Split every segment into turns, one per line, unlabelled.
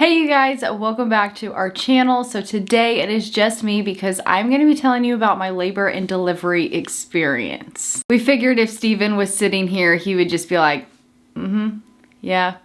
Hey you guys, welcome back to our channel. So today it is just me because I'm going to be telling you about my labor and delivery experience. We figured if Stephen was sitting here, he would just be like, yeah.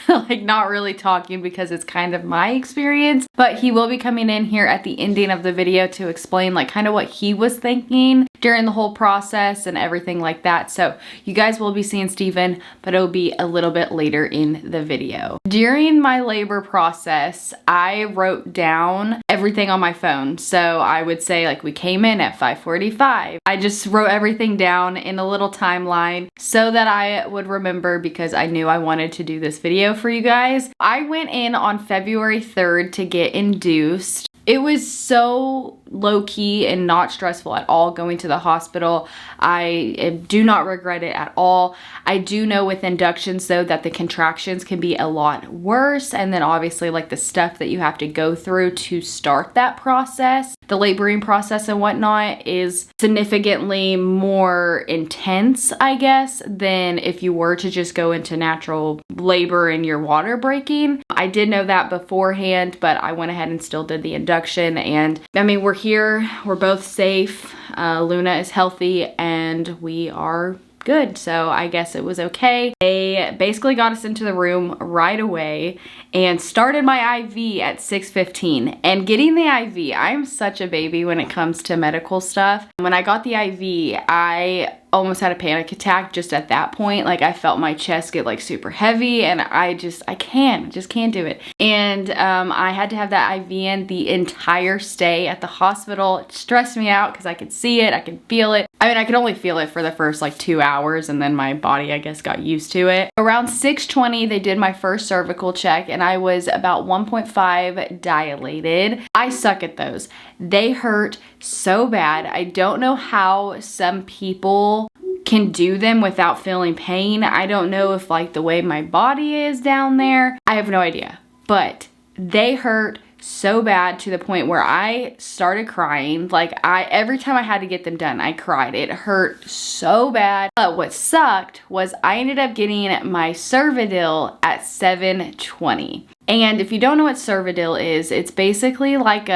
Like not really talking because it's kind of my experience, but he will be coming in here at the ending of the video to explain like kind of what he was thinking during the whole process and everything like that. So you guys will be seeing Stephen, but it'll be a little bit later in the video. During my labor process, I wrote down everything on my phone. So I would say like we came in at 5:45. I just wrote everything down in a little timeline so that I would remember because I knew I wanted to do this video for you guys. I went in on February 3rd to get induced. It was so low-key and not stressful at all going to the hospital. I do not regret it at all. I do know with inductions though that the contractions can be a lot worse, and then obviously like the stuff that you have to go through to start that process, the laboring process and whatnot, is significantly more intense, I guess, than if you were to just go into natural labor and your water breaking. I did know that beforehand, but I went ahead and still did the induction, and I mean, we're here, we're both safe, Luna is healthy, and we are good, so I guess it was okay. They basically got us into the room right away and started my IV at 6:15. And getting the IV, I'm such a baby when it comes to medical stuff. When I got the IV, I almost had a panic attack just at that point. Like I felt my chest get like super heavy, and I just can't do it. And I had to have that IV in the entire stay at the hospital. It stressed me out because I could see it, I could feel it. I mean, I could only feel it for the first like 2 hours, and then my body, I guess, got used to it. Around 6:20, they did my first cervical check, and I was about 1.5 dilated. I suck at those. They hurt so bad. I don't know how some people can do them without feeling pain. I don't know if like the way my body is down there. I have no idea. But they hurt so bad to the point where I started crying. Like every time I had to get them done, I cried. It hurt so bad. But what sucked was I ended up getting my Cervidil at 7:20. And if you don't know what Cervidil is, it's basically like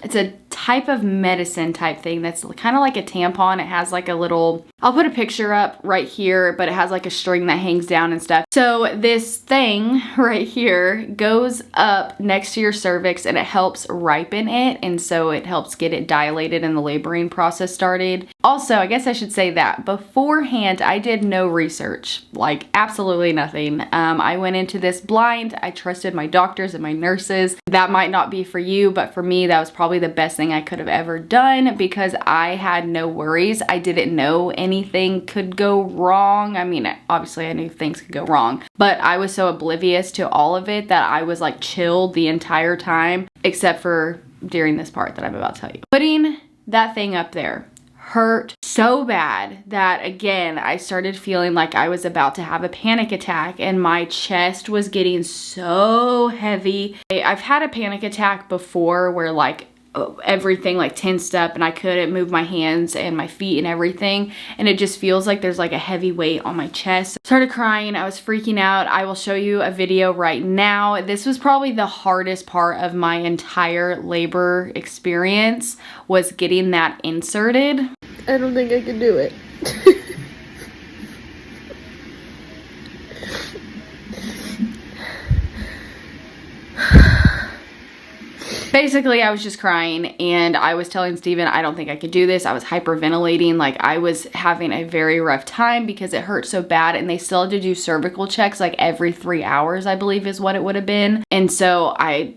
it's a type of medicine type thing that's kind of like a tampon. It has like a little, I'll put a picture up right here, but it has like a string that hangs down and stuff. So this thing right here goes up next to your cervix and it helps ripen it. And so it helps get it dilated and the laboring process started. Also, I guess I should say that beforehand, I did no research, like absolutely nothing. I went into this blind. I trusted my doctors and my nurses. That might not be for you, but for me, that was probably the best thing I could have ever done because I had no worries. I didn't know anything could go wrong. I mean, obviously I knew things could go wrong, but I was so oblivious to all of it that I was like chilled the entire time, except for during this part that I'm about to tell you. Putting that thing up there hurt so bad that again, I started feeling like I was about to have a panic attack and my chest was getting so heavy. I've had a panic attack before where like everything like tensed up and I couldn't move my hands and my feet and everything, and it just feels like there's like a heavy weight on my chest. Started crying. I was freaking out. I will show you a video right now. This was probably the hardest part of my entire labor experience, was getting that inserted.
I don't think I can do it.
Basically, I was just crying and I was telling Stephen, I don't think I could do this. I was hyperventilating. Like I was having a very rough time because it hurt so bad, and they still had to do cervical checks like every 3 hours, I believe is what it would have been. And so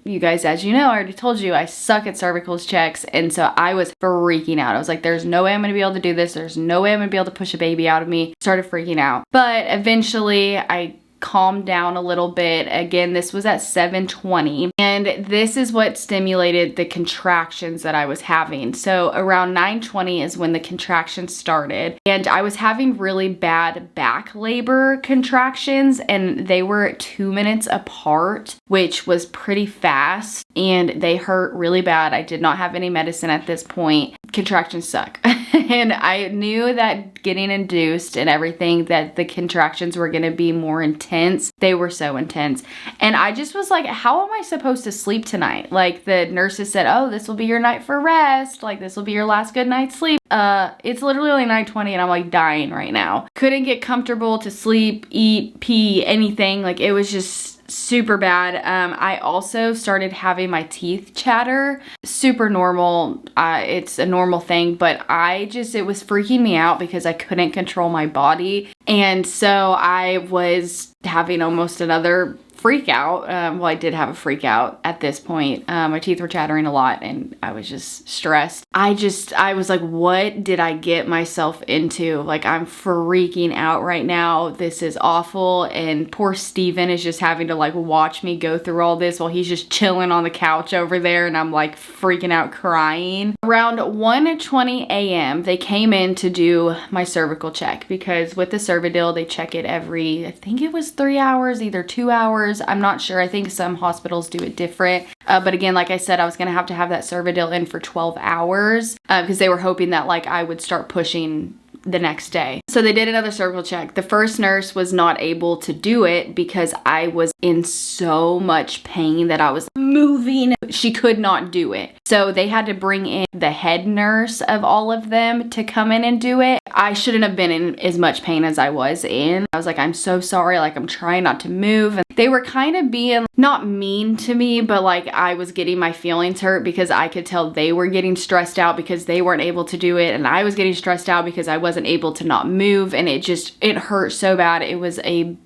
you guys, as you know, I already told you, I suck at cervical checks. And so I was freaking out. I was like, there's no way I'm going to be able to do this. There's no way I'm going to be able to push a baby out of me. Started freaking out. But eventually I calmed down a little bit. Again, this was at 7:20, and this is what stimulated the contractions that I was having. So around 9:20 is when the contractions started, and I was having really bad back labor contractions, and they were 2 minutes apart, which was pretty fast, and they hurt really bad. I did not have any medicine at this point. Contractions suck. And I knew that getting induced and everything, that the contractions were gonna be more intense. They were so intense. And I just was like, how am I supposed to sleep tonight? Like the nurses said, oh, this will be your night for rest. Like this will be your last good night's sleep. It's literally only 9:20 and I'm like dying right now. Couldn't get comfortable to sleep, eat, pee, anything. Like it was just super bad. I also started having my teeth chatter. Super normal. It's a normal thing, but it was freaking me out because I couldn't control my body. And so I was having almost another freak out. Well, I did have a freak out at this point. My teeth were chattering a lot and I was just stressed. I was like, what did I get myself into? Like, I'm freaking out right now. This is awful. And poor Stephen is just having to like watch me go through all this while he's just chilling on the couch over there. And I'm like freaking out crying. Around 1:20 a.m. they came in to do my cervical check because with the Cervidil, they check it every, I think it was 3 hours, either 2 hours. I'm not sure. I think some hospitals do it different. But again, like I said, I was going to have that Cervidil in for 12 hours because they were hoping that like I would start pushing the next day. So they did another cervical check. The first nurse was not able to do it because I was in so much pain that I was moving. She could not do it. So they had to bring in the head nurse of all of them to come in and do it. I shouldn't have been in as much pain as I was in. I was like, I'm so sorry. Like I'm trying not to move. And they were kind of being not mean to me, but like I was getting my feelings hurt because I could tell they were getting stressed out because they weren't able to do it. And I was getting stressed out because I wasn't able to not move. And it hurt so bad. It was a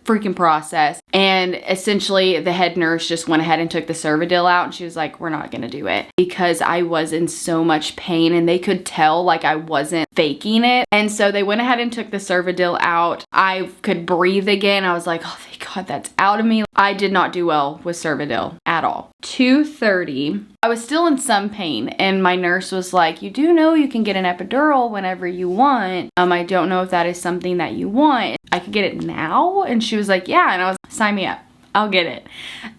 freaking process. And essentially the head nurse just went ahead and took the Cervidil out and she was like, we're not gonna do it because I was in so much pain and they could tell like I wasn't faking it. And so they went ahead and took the Cervidil out. I could breathe again. I was like, oh thank God that's out of me. I did not do well with Cervidil at all. 2:30, I was still in some pain and my nurse was like, you do know you can get an epidural whenever you want. I don't know if that is something that you want. I could get it now? And she was like, yeah. And I was like, sign me up. I'll get it.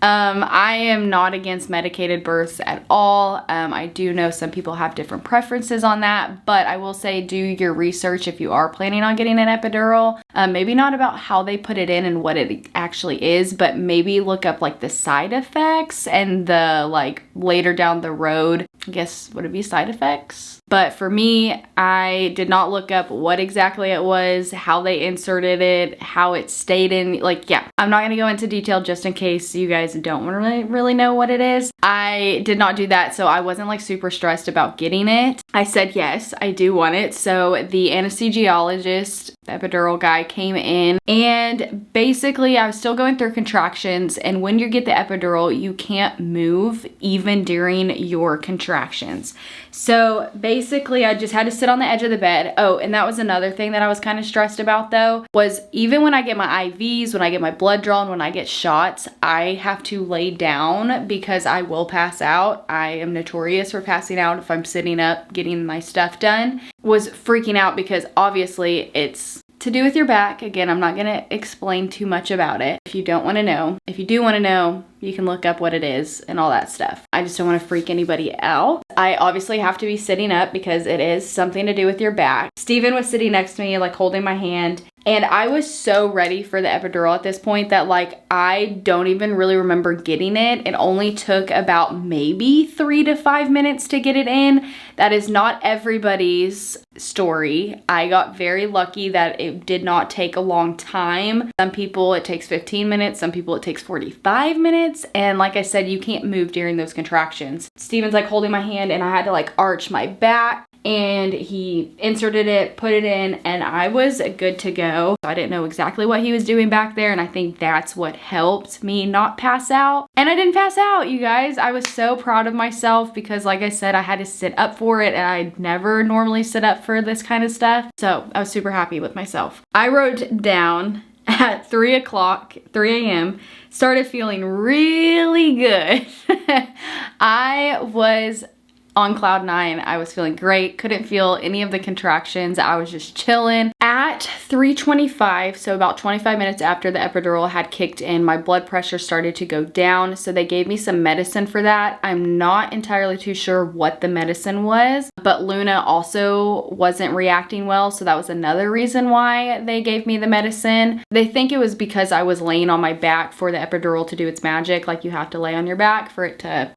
I am not against medicated births at all. I do know some people have different preferences on that, but I will say do your research if you are planning on getting an epidural. Maybe not about how they put it in and what it actually is, but maybe look up like the side effects and the like later down the road, I guess, would it be side effects? But for me, I did not look up what exactly it was, how they inserted it, how it stayed in, like, yeah. I'm not gonna go into detail just in case you guys don't really know what it is. I did not do that, so I wasn't like super stressed about getting it. I said, yes, I do want it. So the anesthesiologist, the epidural guy came in and basically I was still going through contractions, and when you get the epidural, you can't move even during your contractions. So basically I just had to sit on the edge of the bed. Oh, and that was another thing that I was kind of stressed about though, was even when I get my IVs, when I get my blood drawn, when I get shots, I have to lay down because I will pass out. I am notorious for passing out if I'm sitting up getting my stuff done. Was freaking out because obviously it's to do with your back. Again, I'm not gonna explain too much about it if you don't wanna know. If you do wanna know, you can look up what it is and all that stuff. I just don't wanna freak anybody out. I obviously have to be sitting up because it is something to do with your back. Steven was sitting next to me, like holding my hand. And I was so ready for the epidural at this point that like I don't even really remember getting it. It only took about maybe 3 to 5 minutes to get it in. That is not everybody's story. I got very lucky that it did not take a long time. Some people it takes 15 minutes, some people it takes 45 minutes. And like I said, you can't move during those contractions. Steven's like holding my hand and I had to like arch my back. And he inserted it, put it in, and I was good to go. I didn't know exactly what he was doing back there, and I think that's what helped me not pass out. And I didn't pass out, you guys. I was so proud of myself because, like I said, I had to sit up for it, and I never normally sit up for this kind of stuff. So I was super happy with myself. I wrote down at 3 a.m., started feeling really good. I was on cloud 9. I was feeling great. Couldn't feel any of the contractions. I was just chilling. At At 3:25, so about 25 minutes after the epidural had kicked in, my blood pressure started to go down. So they gave me some medicine for that. I'm not entirely too sure what the medicine was, but Luna also wasn't reacting well. So that was another reason why they gave me the medicine. They think it was because I was laying on my back for the epidural to do its magic. Like you have to lay on your back for it to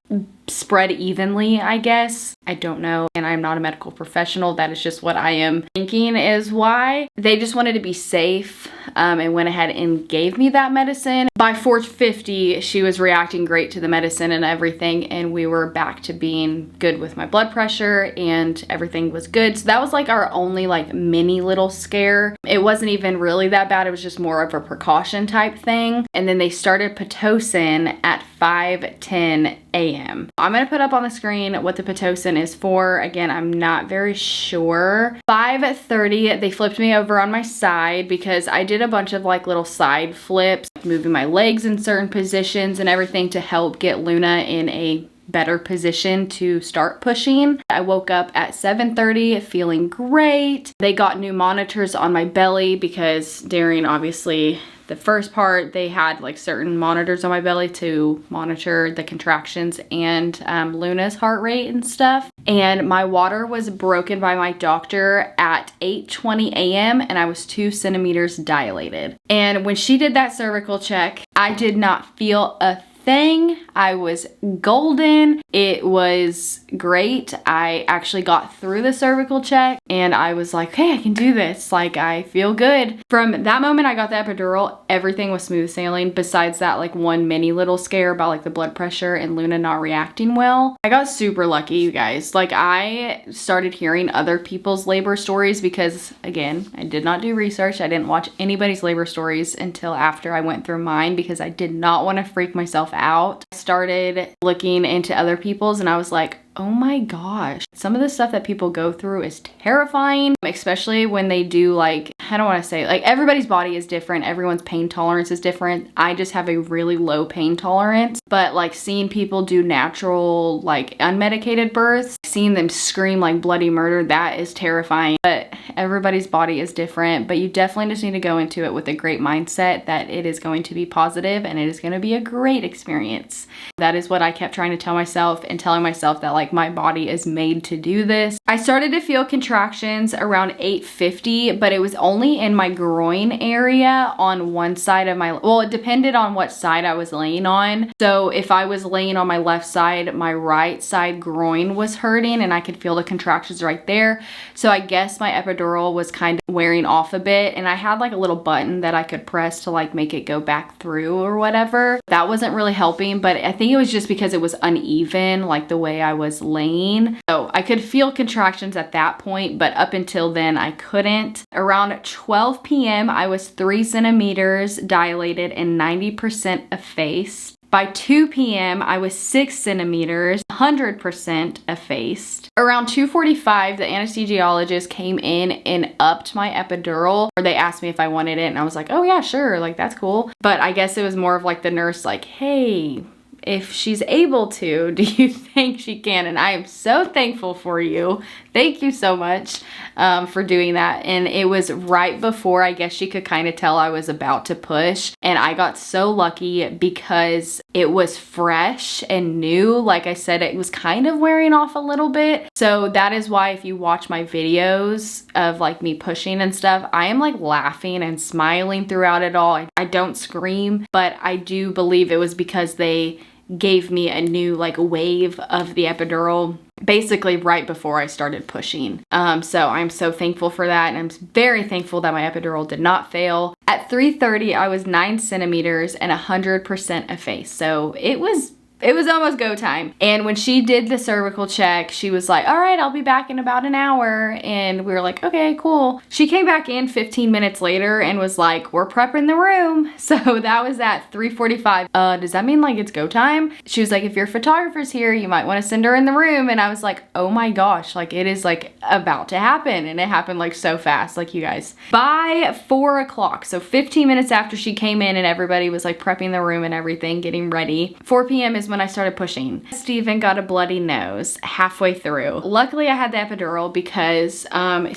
spread evenly, I guess. I don't know, and I'm not a medical professional. That is just what I am thinking is why. They just wanted to be safe and went ahead and gave me that medicine. By 4:50, she was reacting great to the medicine and everything, and we were back to being good with my blood pressure and everything was good. So that was like our only like mini little scare. It wasn't even really that bad. It was just more of a precaution type thing. And then they started Pitocin at 5:10 a.m. I'm gonna put up on the screen what the Pitocin is for. Again, I'm not very sure. 5:30, they flipped me over on my side because I did a bunch of like little side flips, moving my legs in certain positions and everything to help get Luna in a better position to start pushing. I woke up at 7:30 feeling great. They got new monitors on my belly because during obviously the first part, they had like certain monitors on my belly to monitor the contractions and Luna's heart rate and stuff. And my water was broken by my doctor at 8:20 a.m. and I was 2 centimeters dilated. And when she did that cervical check, I did not feel a thing. I was golden. It was great. I actually got through the cervical check and I was like, hey, I can do this. Like, I feel good. From that moment I got the epidural, everything was smooth sailing besides that like one mini little scare about like the blood pressure and Luna not reacting well. I got super lucky, you guys. Like, I started hearing other people's labor stories because, again, I did not do research. I didn't watch anybody's labor stories until after I went through mine because I did not want to freak myself out. I started looking into other people's and I was like, oh my gosh, some of the stuff that people go through is terrifying, especially when they do like, I don't want to say, like, everybody's body is different. Everyone's pain tolerance is different. I just have a really low pain tolerance, but like seeing people do natural, like unmedicated births, seeing them scream like bloody murder, that is terrifying. But everybody's body is different, but you definitely just need to go into it with a great mindset that it is going to be positive and it is going to be a great experience. That is what I kept trying to tell myself and telling myself that like my body is made to do this. I started to feel contractions around 8:50, but it was only in my groin area on one side of my, well, it depended on what side I was laying on. So if I was laying on my left side, my right side groin was hurting and I could feel the contractions right there. So I guess my epidural was kind of wearing off a bit and I had like a little button that I could press to like make it go back through or whatever. That wasn't really helping, but I think it was just because it was uneven, like the way I was laying. So I could feel contractions at that point, but up until then I couldn't. Around 12 p.m. I was 3 centimeters dilated and 90% effaced. By 2 p.m. I was 6 centimeters, 100% effaced. Around 2:45, the anesthesiologist came in and upped my epidural, or they asked me if I wanted it and I was like, oh yeah, sure, like that's cool. But I guess it was more of like the nurse like, hey, if she's able to, do you think she can? And I am so thankful for you. Thank you so much for doing that. And it was right before, I guess she could kind of tell I was about to push. And I got so lucky because it was fresh and new. Like I said, it was kind of wearing off a little bit. So that is why if you watch my videos of like me pushing and stuff, I am like laughing and smiling throughout it all. I don't scream, but I do believe it was because they gave me a new like wave of the epidural basically right before I started pushing. So I'm so thankful for that. And I'm very thankful that my epidural did not fail. At 3:30, I was 9 centimeters and 100% effaced. So it was almost go time. And when she did the cervical check, she was like, all right, I'll be back in about an hour. And we were like, okay, cool. She came back in 15 minutes later and was like, we're prepping the room. So that was at 3:45. Does that mean like it's go time? She was like, if your photographer's here, you might want to send her in the room. And I was like, oh my gosh, like it is like about to happen. And it happened like so fast, like you guys. By 4 o'clock, so 15 minutes after she came in and everybody was like prepping the room and everything, getting ready, 4 p.m. is is when I started pushing. Stephen got a bloody nose halfway through. Luckily I had the epidural because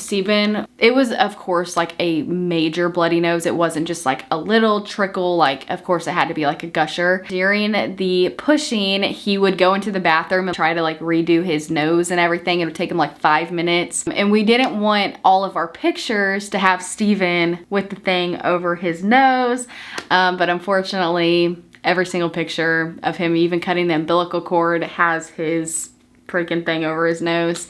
Stephen, it was of course like a major bloody nose. It wasn't just like a little trickle, like of course it had to be like a gusher. During the pushing, he would go into the bathroom and try to like redo his nose and everything. It would take him like 5 minutes. And we didn't want all of our pictures to have Stephen with the thing over his nose. But unfortunately, every single picture of him even cutting the umbilical cord has his freaking thing over his nose.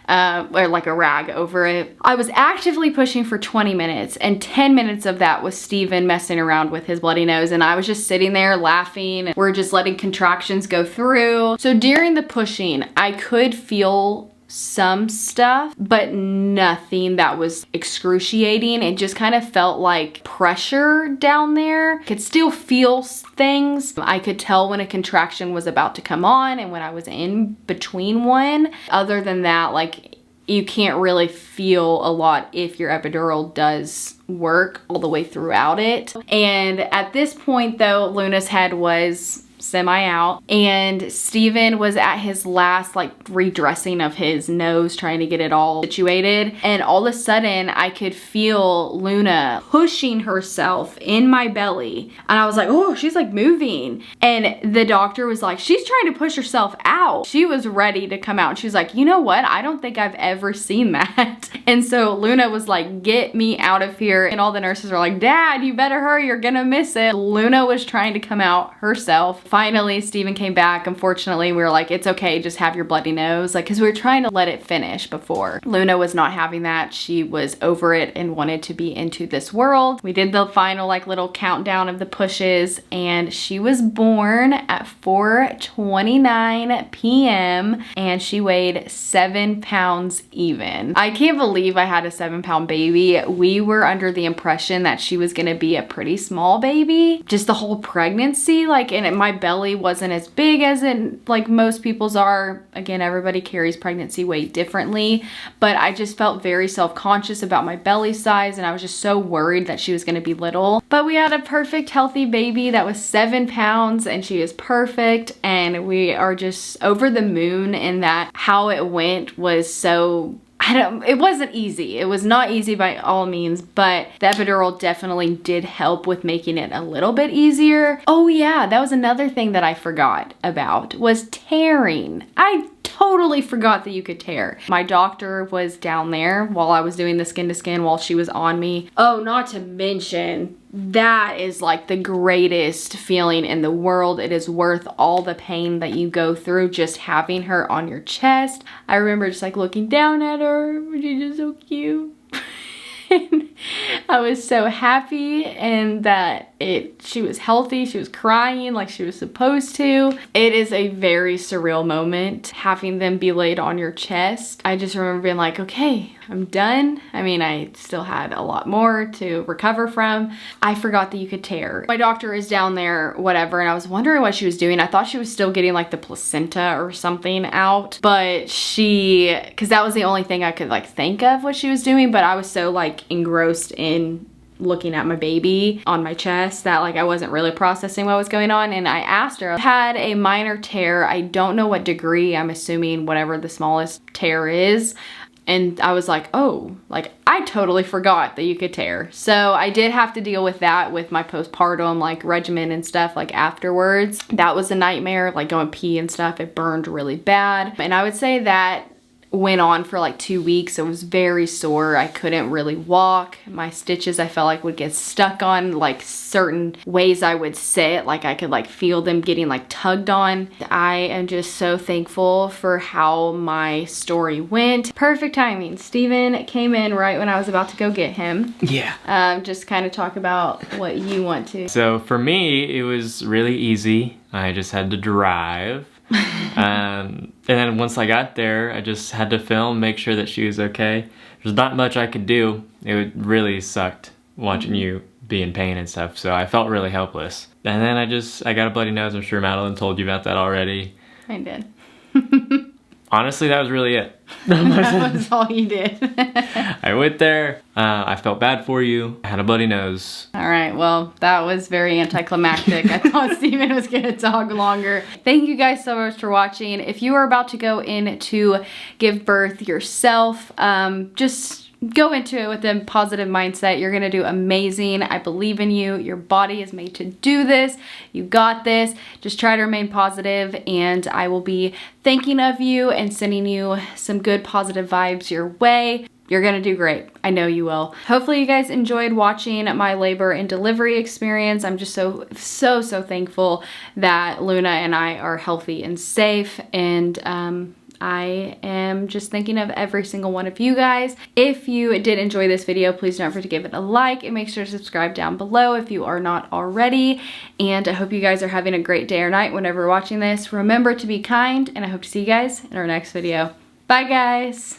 Or like a rag over it. I was actively pushing for 20 minutes and 10 minutes of that was Stephen messing around with his bloody nose, and I was just sitting there laughing. We're just letting contractions go through. So during the pushing, I could feel some stuff, but nothing that was excruciating. It just kind of felt like pressure down there. I could still feel things. I could tell when a contraction was about to come on and when I was in between one. Other than that, like, you can't really feel a lot if your epidural does work all the way throughout it. And at this point though, Luna's head was semi out, and Stephen was at his last like redressing of his nose, trying to get it all situated, and all of a sudden I could feel Luna pushing herself in my belly, and I was like, oh, she's like moving, and the doctor was like, she's trying to push herself out. She was ready to come out, and she was like, you know what, I don't think I've ever seen that. And so Luna was like, get me out of here, and all the nurses were like, Dad, you better hurry, you're gonna miss it. Luna was trying to come out herself. Finally, Stephen came back. Unfortunately, we were like, it's okay, just have your bloody nose. Like, cause we were trying to let it finish before. Luna was not having that. She was over it and wanted to be into this world. We did the final like little countdown of the pushes, and she was born at 4:29 p.m. and she weighed 7 pounds even. I can't believe I had a 7-pound baby. We were under the impression that she was gonna be a pretty small baby. Just the whole pregnancy, like, and my belly wasn't as big as it like most people's are. Again, everybody carries pregnancy weight differently, but I just felt very self-conscious about my belly size, and I was just so worried that she was gonna be little. But we had a perfect healthy baby that was 7 pounds, and she is perfect, and we are just over the moon in that how it went was so, it wasn't easy. It was not easy by all means, but the epidural definitely did help with making it a little bit easier. Oh yeah, that was another thing that I forgot about, was tearing. I totally forgot that you could tear. My doctor was down there while I was doing the skin to skin while she was on me. Oh, not to mention, that is like the greatest feeling in the world. It is worth all the pain that you go through just having her on your chest. I remember just like looking down at her, she's just so cute. And I was so happy, and that she was healthy, she was crying like she was supposed to. It is a very surreal moment having them be laid on your chest. I just remember being like, okay, I'm done. I mean, I still had a lot more to recover from. I forgot that you could tear. My doctor is down there, whatever, and I was wondering what she was doing. I thought she was still getting like the placenta or something out, but because that was the only thing I could like think of what she was doing, but I was so like engrossed in looking at my baby on my chest that like I wasn't really processing what was going on. And I asked her, I had a minor tear. I don't know what degree, I'm assuming whatever the smallest tear is. And I was like, oh, like I totally forgot that you could tear. So I did have to deal with that with my postpartum like regimen and stuff like afterwards. That was a nightmare, like going pee and stuff. It burned really bad. And I would say that went on for like 2 weeks. It was very sore. I couldn't really walk. My stitches, I felt like would get stuck on like certain ways I would sit. Like I could like feel them getting like tugged on. I am just so thankful for how my story went. Perfect timing. Stephen came in right when I was about to go get him.
Yeah.
Just kind of talk about what you want to.
So for me, it was really easy. I just had to drive. And then once I got there, I just had to film, make sure that she was okay. There's not much I could do. It really sucked watching you be in pain and stuff, so I felt really helpless. And then I got a bloody nose. I'm sure Madeline told you about that already.
I did.
honestly, that was really it.
That was all you did.
I went there, I felt bad for you, I had a bloody nose.
All right, well, that was very anticlimactic. I thought Stephen was gonna talk longer. Thank you guys so much for watching. If you are about to go in to give birth yourself, just go into it with a positive mindset. You're gonna do amazing. I believe in you. Your body is made to do this. You got this. Just try to remain positive, and I will be thinking of you and sending you some good positive vibes your way. You're gonna do great. I know you will. Hopefully you guys enjoyed watching my labor and delivery experience. I'm just so thankful that Luna and I are healthy and safe, and I am just thinking of every single one of you guys. If you did enjoy this video, please don't forget to give it a like and make sure to subscribe down below if you are not already. And I hope you guys are having a great day or night whenever you're watching this. Remember to be kind, and I hope to see you guys in our next video. Bye guys.